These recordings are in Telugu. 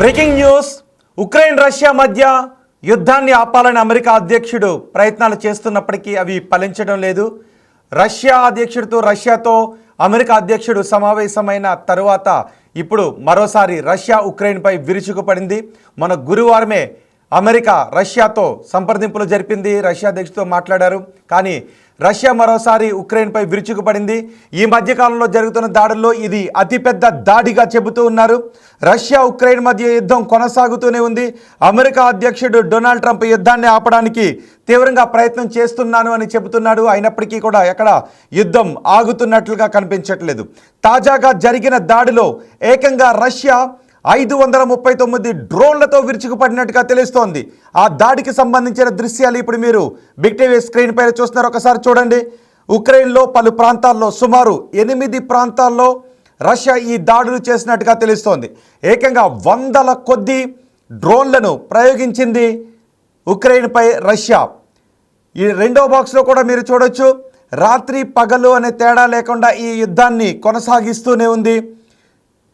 Breaking news. ఉక్రెయిన్ రష్యా మధ్య యుద్ధాన్ని ఆపాలని అమెరికా అధ్యక్షుడు ప్రయత్నాలు చేస్తున్నప్పటికీ అవి ఫలించడం లేదు. రష్యాతో అమెరికా అధ్యక్షుడు సమావేశమైన తరువాత ఇప్పుడు మరోసారి రష్యా ఉక్రెయిన్పై విరుచుకుపడింది. మన గురువారమే అమెరికా రష్యాతో సంప్రదింపులు జరిపింది, రష్యా అధ్యక్షుడితో మాట్లాడారు. కానీ రష్యా మరోసారి ఉక్రెయిన్పై విరుచుకుపడింది. ఈ మధ్యకాలంలో జరుగుతున్న దాడుల్లో ఇది అతిపెద్ద దాడిగా చెబుతూ ఉన్నారు. రష్యా ఉక్రెయిన్ మధ్య యుద్ధం కొనసాగుతూనే ఉంది. అమెరికా అధ్యక్షుడు డొనాల్డ్ ట్రంప్ యుద్ధాన్ని ఆపడానికి తీవ్రంగా ప్రయత్నం చేస్తున్నాను అని చెబుతున్నాడు. అయినప్పటికీ కూడా ఎక్కడ యుద్ధం ఆగుతున్నట్లుగా కనిపించట్లేదు. తాజాగా జరిగిన దాడిలో ఏకంగా రష్యా 539 డ్రోన్లతో విరుచుకుపడినట్టుగా తెలుస్తోంది. ఆ దాడికి సంబంధించిన దృశ్యాలు ఇప్పుడు మీరు బిగ్ టీవీ స్క్రీన్ పైన చూస్తున్నారు. ఒకసారి చూడండి. ఉక్రెయిన్లో పలు ప్రాంతాల్లో సుమారు 8 ప్రాంతాల్లో రష్యా ఈ దాడులు చేసినట్టుగా తెలుస్తోంది. ఏకంగా వందల కొద్ది డ్రోన్లను ప్రయోగించింది ఉక్రెయిన్పై రష్యా. ఈ రెండో బాక్స్లో కూడా మీరు చూడొచ్చు. రాత్రి పగలు అనే తేడా లేకుండా ఈ యుద్ధాన్ని కొనసాగిస్తూనే ఉంది.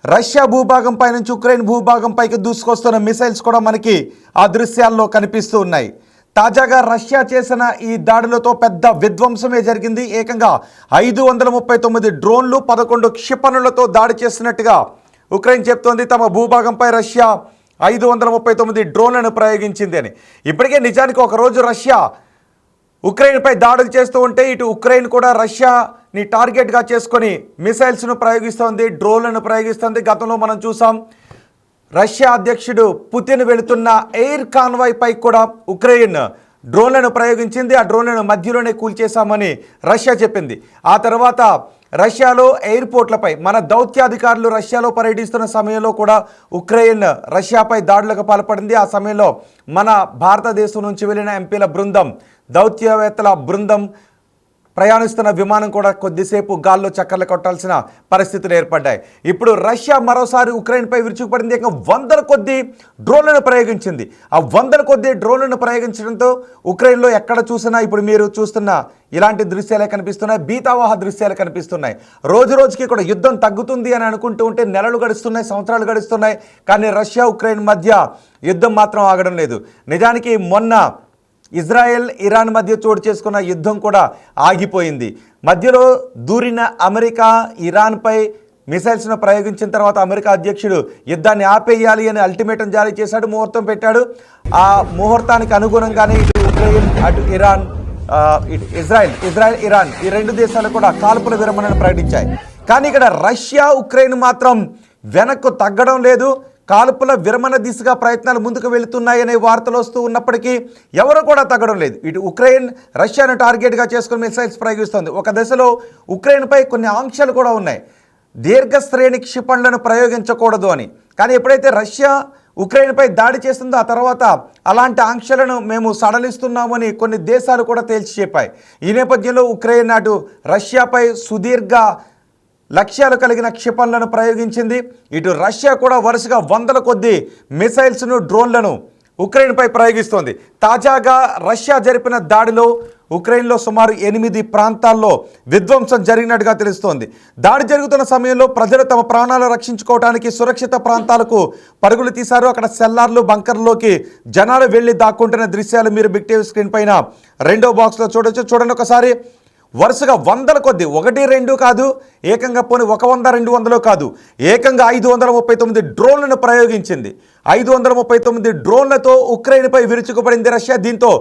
రష్యా భూభాగంపై నుంచి ఉక్రెయిన్ భూభాగంపైకి దూసుకొస్తున్న మిసైల్స్ కూడా మనకి ఆ దృశ్యాల్లో కనిపిస్తూ ఉన్నాయి. తాజాగా రష్యా చేసిన ఈ దాడులతో పెద్ద విధ్వంసమే జరిగింది. ఏకంగా 539 డ్రోన్లు 11 క్షిపణులతో దాడి చేసినట్టుగా ఉక్రెయిన్ చెప్తోంది. తమ భూభాగంపై రష్యా 539 డ్రోన్లను ప్రయోగించింది అని. ఇప్పటికే నిజానికి ఒకరోజు రష్యా ఉక్రెయిన్పై దాడులు చేస్తూ ఉంటే ఇటు ఉక్రెయిన్ కూడా రష్యాని టార్గెట్గా చేసుకొని మిసైల్స్ను ప్రయోగిస్తోంది, డ్రోన్లను ప్రయోగిస్తోంది. గతంలో మనం చూసాం రష్యా అధ్యక్షుడు పుతిన్ వెళుతున్న ఎయిర్ కాన్వాయ్ పై కూడా ఉక్రెయిన్ డ్రోన్లను ప్రయోగించింది. ఆ డ్రోన్లను మధ్యలోనే కూల్చేశామని రష్యా చెప్పింది. ఆ తర్వాత రష్యాలో ఎయిర్పోర్ట్లపై మన దౌత్యాధికారులు రష్యాలో పర్యటిస్తున్న సమయంలో కూడా ఉక్రెయిన్ రష్యాపై దాడులకు పాల్పడింది. ఆ సమయంలో మన భారతదేశం నుంచి వెళ్ళిన ఎంపీల బృందం, దౌత్యవేత్తల బృందం ప్రయాణిస్తున్న విమానం కూడా కొద్దిసేపు గాల్లో చక్కర్లు కొట్టాల్సిన పరిస్థితులు ఏర్పడ్డాయి. ఇప్పుడు రష్యా మరోసారి ఉక్రెయిన్పై విరుచుకుపడింది. ఇంకా వందల కొద్ది డ్రోన్లను ప్రయోగించింది. ఆ వందల కొద్ది డ్రోన్లను ప్రయోగించడంతో ఉక్రెయిన్లో ఎక్కడ చూసినా ఇప్పుడు మీరు చూస్తున్న ఇలాంటి దృశ్యాలే కనిపిస్తున్నాయి, భీతావహ దృశ్యాలు కనిపిస్తున్నాయి. రోజు రోజుకి కూడా యుద్ధం తగ్గుతుంది అని అనుకుంటూ ఉంటే నెలలు గడుస్తున్నాయి, సంవత్సరాలు గడుస్తున్నాయి. కానీ రష్యా ఉక్రెయిన్ మధ్య యుద్ధం మాత్రం ఆగడం లేదు. నిజానికి మొన్న ఇజ్రాయెల్ ఇరాన్ మధ్య చోటు చేసుకున్న యుద్ధం కూడా ఆగిపోయింది. మధ్యలో దూరిన అమెరికా ఇరాన్పై మిసైల్స్ను ప్రయోగించిన తర్వాత అమెరికా అధ్యక్షుడు యుద్ధాన్ని ఆపేయాలి అని అల్టిమేటం జారీ చేశాడు, ముహూర్తం పెట్టాడు. ఆ ముహూర్తానికి అనుగుణంగానే ఇటు ఉక్రెయిన్, అటు ఇరాన్, ఇజ్రాయెల్ ఇరాన్ ఈ రెండు దేశాలు కూడా కాల్పుల విరమణను ప్రకటించాయి. కానీ ఇక్కడ రష్యా ఉక్రెయిన్ మాత్రం వెనక్కు తగ్గడం లేదు. కాల్పుల విరమణ దిశగా ప్రయత్నాలు ముందుకు వెళుతున్నాయనే వార్తలు వస్తూ ఉన్నప్పటికీ ఎవరు కూడా తగ్గడం లేదు. ఇటు ఉక్రెయిన్ రష్యాను టార్గెట్గా చేసుకుని మిసైల్స్ ప్రయోగిస్తుంది. ఒక దశలో ఉక్రెయిన్పై కొన్ని ఆంక్షలు కూడా ఉన్నాయి, దీర్ఘశ్రేణి క్షిపణులను ప్రయోగించకూడదు అని. కానీ ఎప్పుడైతే రష్యా ఉక్రెయిన్పై దాడి చేస్తుందో ఆ తర్వాత అలాంటి ఆంక్షలను మేము సడలిస్తున్నామని కొన్ని దేశాలు కూడా తేల్చి చెప్పాయి. ఈ నేపథ్యంలో ఉక్రెయిన్ అటు రష్యాపై సుదీర్ఘ లక్ష్యాలు కలిగిన క్షిపణులను ప్రయోగించింది. ఇటు రష్యా కూడా వరుసగా వందల కొద్ది మిసైల్స్ను, డ్రోన్లను ఉక్రెయిన్పై ప్రయోగిస్తోంది. తాజాగా రష్యా జరిపిన దాడిలో ఉక్రెయిన్లో సుమారు 8 ప్రాంతాల్లో విధ్వంసం జరిగినట్టుగా తెలుస్తోంది. దాడి జరుగుతున్న సమయంలో ప్రజలు తమ ప్రాణాలు రక్షించుకోవడానికి సురక్షిత ప్రాంతాలకు పరుగులు తీశారు. అక్కడ సెల్లార్లు, బంకర్లోకి జనాలు వెళ్ళి దాక్కుంటున్న దృశ్యాలు మీరు బిగ్ టీవీ స్క్రీన్ పైన రెండో బాక్స్లో చూడొచ్చు. చూడండి ఒకసారి. వరుసగా వందల కొద్ది, 1, 2 కాదు, ఏకంగా పోని 100, 200 కాదు, ఏకంగా 539 డ్రోన్లను ప్రయోగించింది. 539 డ్రోన్లతో ఉక్రెయిన్పై విరుచుకుపడింది రష్యా. దీంతో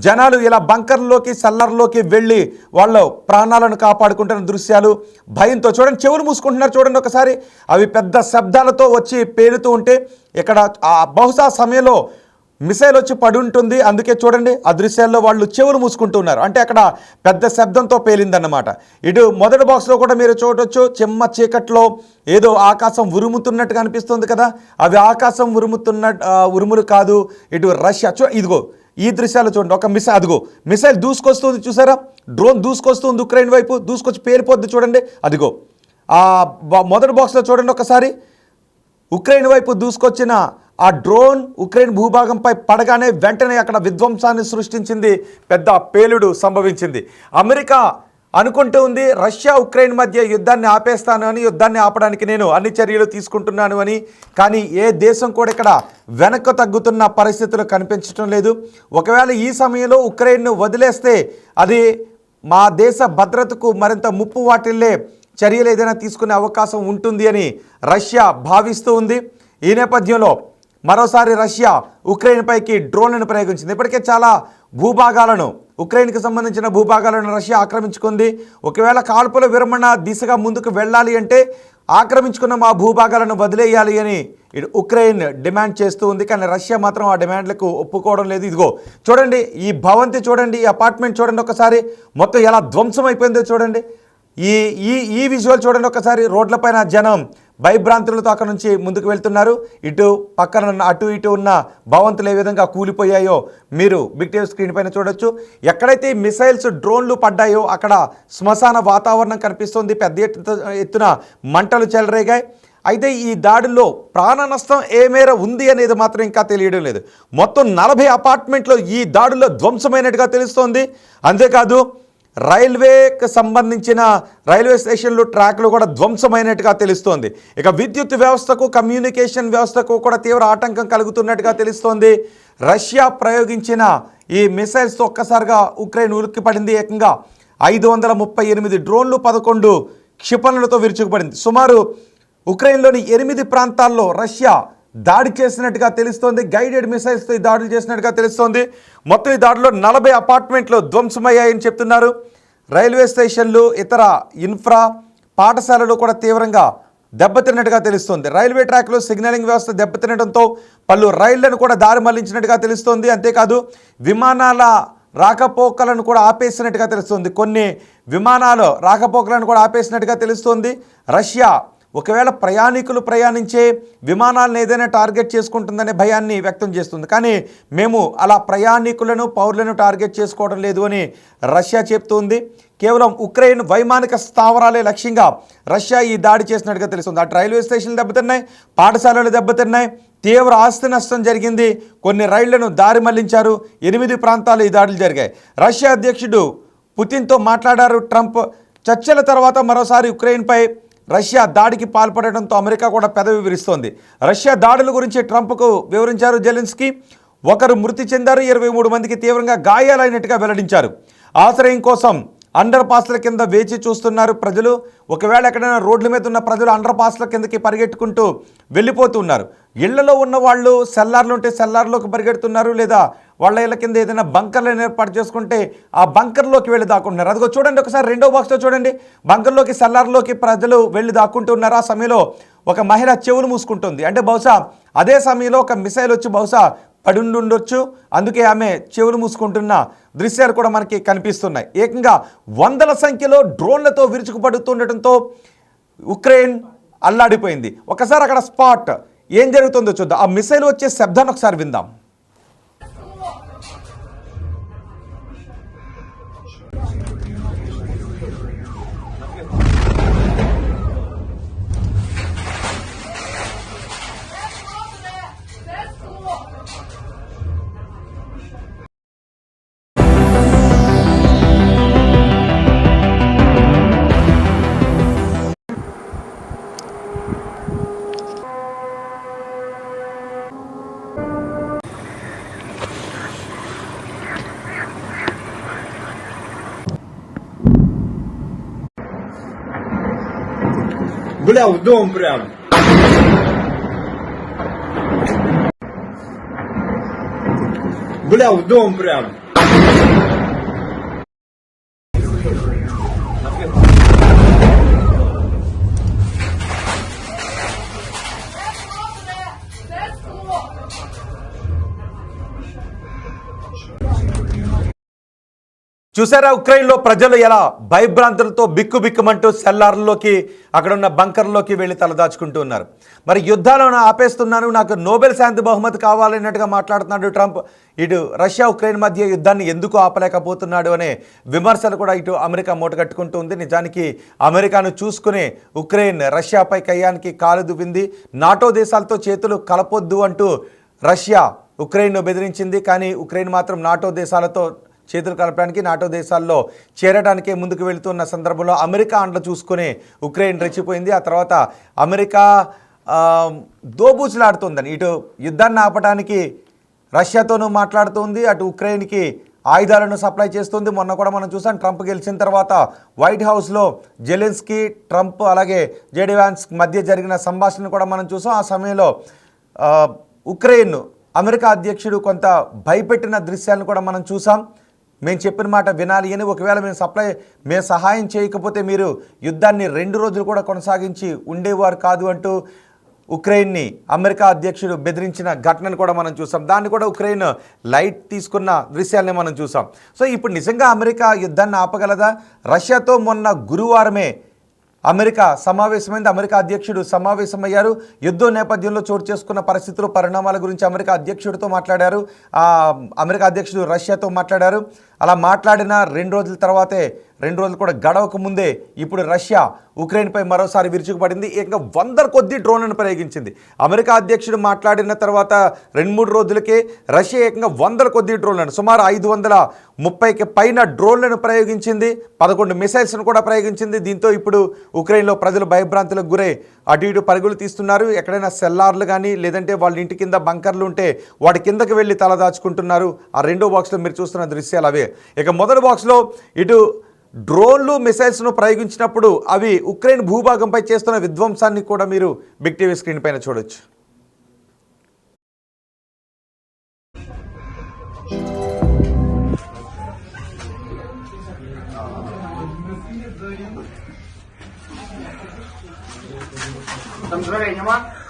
జనాలు ఇలా బంకర్లోకి, సల్లర్లోకి వెళ్ళి వాళ్ళ ప్రాణాలను కాపాడుకుంటున్న దృశ్యాలు భయంతో చూడండి. చెవులు మూసుకుంటున్నారు చూడండి ఒకసారి. అవి పెద్ద శబ్దాలతో వచ్చి పేలుతూ ఉంటే ఇక్కడ బహుశా సమయంలో మిసైల్ వచ్చి పడి ఉంటుంది. అందుకే చూడండి ఆ దృశ్యాల్లో వాళ్ళు చెవులు మూసుకుంటున్నారు. అంటే అక్కడ పెద్ద శబ్దంతో పేలిందన్నమాట. ఇటు మొదటి బాక్స్లో కూడా మీరు చూడొచ్చు. చెమ్మ చీకట్లో ఏదో ఆకాశం ఉరుముతున్నట్టుగా అనిపిస్తుంది కదా, అవి ఆకాశం ఉరుములు కాదు. ఇటు రష్యా ఇదిగో ఈ దృశ్యాలు చూడండి. ఒక మిసైల్ దూసుకొస్తుంది చూసారా, డ్రోన్ దూసుకొస్తుంది ఉక్రెయిన్ వైపు, దూసుకొచ్చి పేలిపోద్ది చూడండి. అదిగో ఆ మొదటి బాక్స్లో చూడండి ఒకసారి. ఉక్రెయిన్ వైపు దూసుకొచ్చిన ఆ డ్రోన్ ఉక్రెయిన్ భూభాగంపై పడగానే వెంటనే అక్కడ విధ్వంసాన్ని సృష్టించింది, పెద్ద పేలుడు సంభవించింది. అమెరికా అనుకుంటూ ఉంది రష్యా ఉక్రెయిన్ మధ్య యుద్ధాన్ని ఆపేస్తాను అని, యుద్ధాన్ని ఆపడానికి నేను అన్ని చర్యలు తీసుకుంటున్నాను అని. కానీ ఏ దేశం కూడా ఇక్కడ వెనక్కు తగ్గుతున్న పరిస్థితులు కనిపించడం లేదు. ఒకవేళ ఈ సమయంలో ఉక్రెయిన్ను వదిలేస్తే అది మా దేశ భద్రతకు మరింత ముప్పు వాటిల్లే చర్యలు ఏదైనా తీసుకునే అవకాశం ఉంటుంది అని రష్యా భావిస్తూ ఉంది. ఈ నేపథ్యంలో మరోసారి రష్యా ఉక్రెయిన్ పైకి డ్రోన్లను ప్రయోగించింది. ఇప్పటికే చాలా భూభాగాలను, ఉక్రెయిన్కి సంబంధించిన భూభాగాలను రష్యా ఆక్రమించుకుంది. ఒకవేళ కాల్పుల విరమణ దిశగా ముందుకు వెళ్ళాలి అంటే ఆక్రమించుకున్న మా భూభాగాలను వదిలేయాలి అని ఉక్రెయిన్ డిమాండ్ చేస్తూ ఉంది. కానీ రష్యా మాత్రం ఆ డిమాండ్లకు ఒప్పుకోవడం లేదు. ఇదిగో చూడండి, ఈ భవంతి చూడండి, ఈ అపార్ట్మెంట్ చూడండి, ఒకసారి మొత్తం ఎలా ధ్వంసం అయిపోయిందో చూడండి. ఈ ఈ ఈ విజువల్ చూడండి ఒకసారి. రోడ్లపైన జనం భయభ్రాంతులతో అక్కడ నుంచి ముందుకు వెళ్తున్నారు. ఇటు పక్కన అటు ఇటు ఉన్న భవంతులు ఏ విధంగా కూలిపోయాయో మీరు బిగ్ టీవీ స్క్రీన్ పైన చూడొచ్చు. ఎక్కడైతే మిసైల్స్, డ్రోన్లు పడ్డాయో అక్కడ శ్మశాన వాతావరణం కనిపిస్తుంది. పెద్ద ఎత్తున మంటలు చెలరేగాయి. అయితే ఈ దాడుల్లో ప్రాణ నష్టం ఏ మేర ఉంది అనేది మాత్రం ఇంకా తెలియడం లేదు. మొత్తం 40 అపార్ట్మెంట్లు ఈ దాడుల్లో ధ్వంసమైనట్టుగా తెలుస్తోంది. అంతేకాదు రైల్వేకి సంబంధించిన రైల్వే స్టేషన్లు, ట్రాక్లు కూడా ధ్వంసమైనట్టుగా తెలుస్తోంది. ఇక విద్యుత్ వ్యవస్థకు, కమ్యూనికేషన్ వ్యవస్థకు కూడా తీవ్ర ఆటంకం కలుగుతున్నట్టుగా తెలుస్తోంది. రష్యా ప్రయోగించిన ఈ మిసైల్స్తో ఒక్కసారిగా ఉక్రెయిన్ ఉలిక్కిపడింది. ఏకంగా 538 డ్రోన్లు, 11 క్షిపణులతో విరుచుకుపడింది. సుమారు ఉక్రెయిన్లోని 8 ప్రాంతాల్లో రష్యా దాడి చేసినట్టుగా తెలుస్తోంది. గైడెడ్ మిసైల్స్తో ఈ దాడులు చేసినట్టుగా తెలుస్తోంది. మొత్తం ఈ దాడిలో 40 అపార్ట్మెంట్లు ధ్వంసమయ్యాయని చెప్తున్నారు. రైల్వే స్టేషన్లు, ఇతర ఇన్ఫ్రా, పాఠశాలలు కూడా తీవ్రంగా దెబ్బతిన్నట్టుగా తెలుస్తోంది. రైల్వే ట్రాక్లో సిగ్నలింగ్ వ్యవస్థ దెబ్బతినడంతో పలు రైళ్లను కూడా దారి మళ్లించినట్టుగా తెలుస్తోంది. అంతేకాదు విమానాల రాకపోకలను కూడా ఆపేసినట్టుగా తెలుస్తోంది. కొన్ని విమానాలు రాకపోకలను కూడా ఆపేసినట్టుగా తెలుస్తోంది. రష్యా ఒకవేళ ప్రయాణికులు ప్రయాణించే విమానాలను ఏదైనా టార్గెట్ చేసుకుంటుందనే భయాన్ని వ్యక్తం చేస్తుంది. కానీ మేము అలా ప్రయాణికులను, పౌరులను టార్గెట్ చేసుకోవడం లేదు అని రష్యా చెప్తుంది. కేవలం ఉక్రెయిన్ వైమానిక స్థావరాలే లక్ష్యంగా రష్యా ఈ దాడి చేసినట్టుగా తెలుస్తుంది. అటు రైల్వే స్టేషన్లు దెబ్బతిన్నాయి, పాఠశాలలు దెబ్బతిన్నాయి, తీవ్ర ఆస్తి నష్టం జరిగింది. కొన్ని రైళ్లను దారి మళ్లించారు. 8 ప్రాంతాలు ఈ దాడులు జరిగాయి. రష్యా అధ్యక్షుడు పుతిన్తో మాట్లాడారు ట్రంప్. చర్చల తర్వాత మరోసారి ఉక్రెయిన్పై రష్యా దాడికి పాల్పడడంతో అమెరికా కూడా పెదవి విరుస్తోంది. రష్యా దాడుల గురించి ట్రంప్కు వివరించారు జెలెన్స్కీ. ఒకరు మృతి చెందారు, 23 మందికి తీవ్రంగా గాయాలైనట్టుగా వెల్లడించారు. ఆశ్రయం కోసం అండర్ పాస్ల కింద వేచి చూస్తున్నారు ప్రజలు. ఒకవేళ ఎక్కడైనా రోడ్ల మీద ఉన్న ప్రజలు అండర్ పాస్ల కిందకి పరిగెట్టుకుంటూ వెళ్ళిపోతున్నారు. ఇళ్లలో ఉన్న వాళ్ళు సెల్లార్లు ఉంటే సెల్లార్లోకి పరిగెడుతున్నారు, లేదా వాళ్ళ ఇళ్ళ కింద ఏదైనా బంకర్లను ఏర్పాటు చేసుకుంటే ఆ బంకర్లోకి వెళ్ళి దాక్కుంటున్నారు. అదిగో చూడండి ఒకసారి, రెండో బాక్స్లో చూడండి. బంకర్లోకి, సెల్లార్లోకి ప్రజలు వెళ్ళి దాక్కుంటున్నారు. ఆ సమయంలో ఒక మహిళ చెవులు మూసుకుంటుంది. అంటే బహుశా అదే సమయంలో ఒక మిసైల్ వచ్చి బహుశా పడుండొచ్చు. అందుకే ఆమె చెవులు మూసుకుంటున్న దృశ్యాలు కూడా మనకి కనిపిస్తున్నాయి. ఏకంగా వందల సంఖ్యలో డ్రోన్లతో విరుచుకుపడుతుండటంతో ఉక్రెయిన్ అల్లాడిపోయింది. ఒకసారి అక్కడ స్పాట్ ఏం జరుగుతుందో చూద్దాం. ఆ మిసైల్ వచ్చే శబ్దాన్ని ఒకసారి విందాం. Бля, в дом прям. Бля, в дом прям. చూసారా ఉక్రెయిన్లో ప్రజలు ఎలా భయభ్రాంతులతో బిక్కుబిక్కుమంటూ సెల్లార్లోకి, అక్కడున్న బంకర్లోకి వెళ్ళి తలదాచుకుంటూ ఉన్నారు. మరి యుద్ధాలను ఆపేస్తున్నాను, నాకు నోబెల్ శాంతి బహుమతి కావాలన్నట్టుగా మాట్లాడుతున్నాడు ట్రంప్. ఇటు రష్యా ఉక్రెయిన్ మధ్య యుద్ధాన్ని ఎందుకు ఆపలేకపోతున్నాడు అనే విమర్శలు కూడా ఇటు అమెరికా మూటగట్టుకుంటుంది. నిజానికి అమెరికాను చూసుకునే ఉక్రెయిన్ రష్యాపై కయ్యానికి కాలు దువ్వింది. నాటో దేశాలతో చేతులు కలపొద్దు అంటూ రష్యా ఉక్రెయిన్ను బెదిరించింది. కానీ ఉక్రెయిన్ మాత్రం నాటో దేశాలతో చేతులు కలపడానికి నాటో దేశాల్లో చేరడానికే ముందుకు వెళుతున్న సందర్భంలో అమెరికా అండ్ల చూసుకుని ఉక్రెయిన్ రెచ్చిపోయింది. ఆ తర్వాత అమెరికా దోబూచులాడుతుందని ఇటు యుద్ధాన్ని ఆపడానికి రష్యాతోనూ మాట్లాడుతుంది, అటు ఉక్రెయిన్కి ఆయుధాలను సప్లై చేస్తుంది. మొన్న కూడా మనం చూసాం, ట్రంప్ గెలిచిన తర్వాత వైట్ హౌస్లో జెలెన్స్కీ, ట్రంప్ అలాగే జేడీ వ్యాన్స్ మధ్య జరిగిన సంభాషణ కూడా మనం చూసాం. ఆ సమయంలో ఉక్రెయిన్ అమెరికా అధ్యక్షుడు కొంత భయపెట్టిన దృశ్యాలను కూడా మనం చూసాం. మేము చెప్పిన మాట వినాలి అని, ఒకవేళ మేము సహాయం చేయకపోతే మీరు యుద్ధాన్ని 2 రోజులు కూడా కొనసాగించి ఉండేవారు కాదు అంటూ ఉక్రెయిన్ని అమెరికా అధ్యక్షుడు బెదిరించిన ఘటనను కూడా మనం చూసాం. దాన్ని కూడా ఉక్రెయిన్ లైట్ తీసుకున్న దృశ్యాలని మనం చూసాం. సో ఇప్పుడు నిజంగా అమెరికా యుద్ధాన్ని ఆపగలదా? రష్యాతో మొన్న గురువారమే అమెరికా సమావేశమైంది. అమెరికా అధ్యక్షుడు సమావేశమయ్యారు. యుద్ధం నేపథ్యంలో చోటు చేసుకున్న పరిస్థితులు, పరిణామాల గురించి అమెరికా అధ్యక్షుడితో మాట్లాడారు. అమెరికా అధ్యక్షుడు రష్యాతో మాట్లాడారు. అలా మాట్లాడిన 2 రోజుల తర్వాతే, 2 రోజులు కూడా గడవక ముందే ఇప్పుడు రష్యా ఉక్రెయిన్పై మరోసారి విరుచుకుపడింది. ఇంకా 100 కొద్ది డ్రోన్లను ప్రయోగించింది. అమెరికా అధ్యక్షుడు మాట్లాడిన తర్వాత 2-3 రోజులకే రష్యా ఏకంగా 100 కొద్ది డ్రోన్లను, సుమారు 530కి పైన డ్రోన్లను ప్రయోగించింది. 11 మిసైల్స్ను కూడా ప్రయోగించింది. దీంతో ఇప్పుడు ఉక్రెయిన్లో ప్రజలు భయభ్రాంతులకు గురై అటు ఇటు పరుగులు తీస్తున్నారు. ఎక్కడైనా సెల్లార్లు కానీ లేదంటే వాళ్ళ ఇంటి కింద బంకర్లు ఉంటే వాటి కిందకి వెళ్ళి తలదాచుకుంటున్నారు. ఆ రెండో బాక్స్లో మీరు చూస్తున్న దృశ్యాలు అవే. ఇక మొదటి బాక్స్లో ఇటు డ్రోన్లు, మిసైల్స్ను ప్రయోగించినప్పుడు అవి ఉక్రెయిన్ భూభాగంపై చేస్తున్న విధ్వంసాన్ని కూడా మీరు బిగ్ టీవీ స్క్రీన్ పైన చూడొచ్చు. Там зрения нема?